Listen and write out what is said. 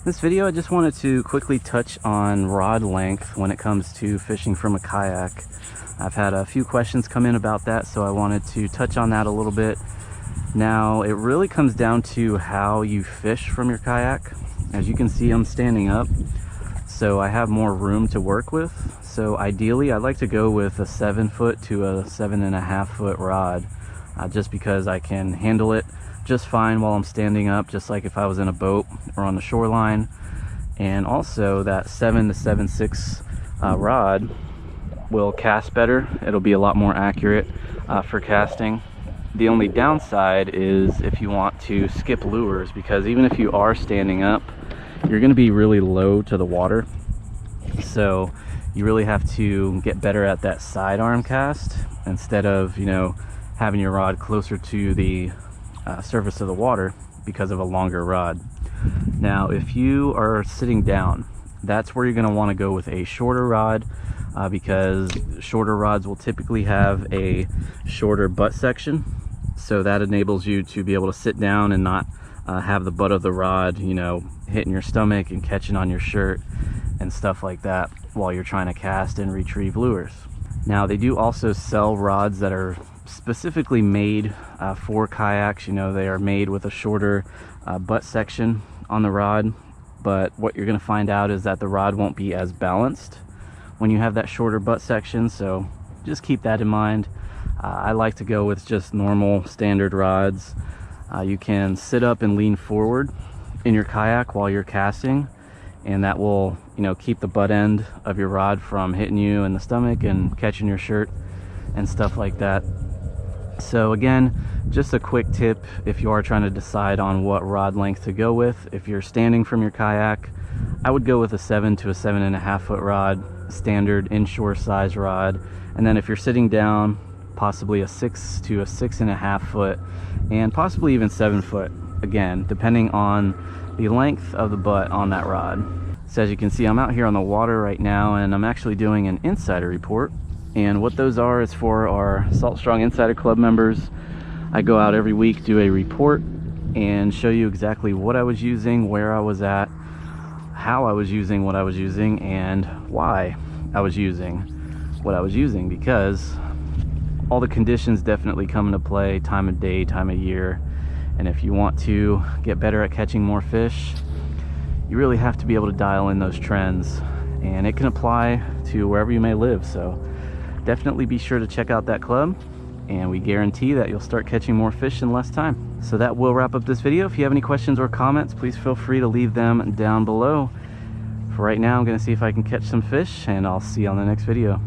This video, I just wanted to quickly touch on rod length when it comes to fishing from a kayak. I've had a few questions come in about that, so I wanted to touch on that a little bit. Now, it really comes down to how you fish from your kayak. As you can see, I'm standing up, so I have more room to work with. So ideally, I'd like to go with a 7-foot to a 7.5-foot rod, just because I can handle it just fine while I'm standing up, just like if I was in a boat or on the shoreline. And also that 7 to 7.6 rod will cast better. It'll be a lot more accurate for casting. The only downside is if you want to skip lures, because even if you are standing up, you're going to be really low to the water. So you really have to get better at that sidearm cast instead of, having your rod closer to the surface of the water because of a longer rod. Now, if you are sitting down, that's where you're going to want to go with a shorter rod, because shorter rods will typically have a shorter butt section. So that enables you to be able to sit down and not have the butt of the rod, hitting your stomach and catching on your shirt and stuff like that while you're trying to cast and retrieve lures. Now, they do also sell rods that are specifically made for kayaks. They are made with a shorter butt section on the rod, but what you're going to find out is that the rod won't be as balanced when you have that shorter butt section, so just keep that in mind. I like to go with just normal standard rods. You can sit up and lean forward in your kayak while you're casting, and that will keep the butt end of your rod from hitting you in the stomach and catching your shirt and stuff like that. So again, just a quick tip if you are trying to decide on what rod length to go with. If you're standing from your kayak, I would go with a 7 to a 7.5-foot rod, standard inshore size rod. And then if you're sitting down, possibly a 6 to a 6.5 foot, and possibly even 7 foot, again, depending on the length of the butt on that rod. So as you can see, I'm out here on the water right now, and I'm actually doing an insider report. And what those are is for our Salt Strong Insider Club members. I go out every week, do a report, and show you exactly what I was using, where I was at, how I was using what I was using, and why I was using what I was using, because all the conditions definitely come into play, time of day, time of year. And if you want to get better at catching more fish, you really have to be able to dial in those trends, and it can apply to wherever you may live. So definitely be sure to check out that club, and we guarantee that you'll start catching more fish in less time. So that will wrap up this video. If you have any questions or comments, please feel free to leave them down below. For right now, I'm going to see if I can catch some fish, and I'll see you on the next video.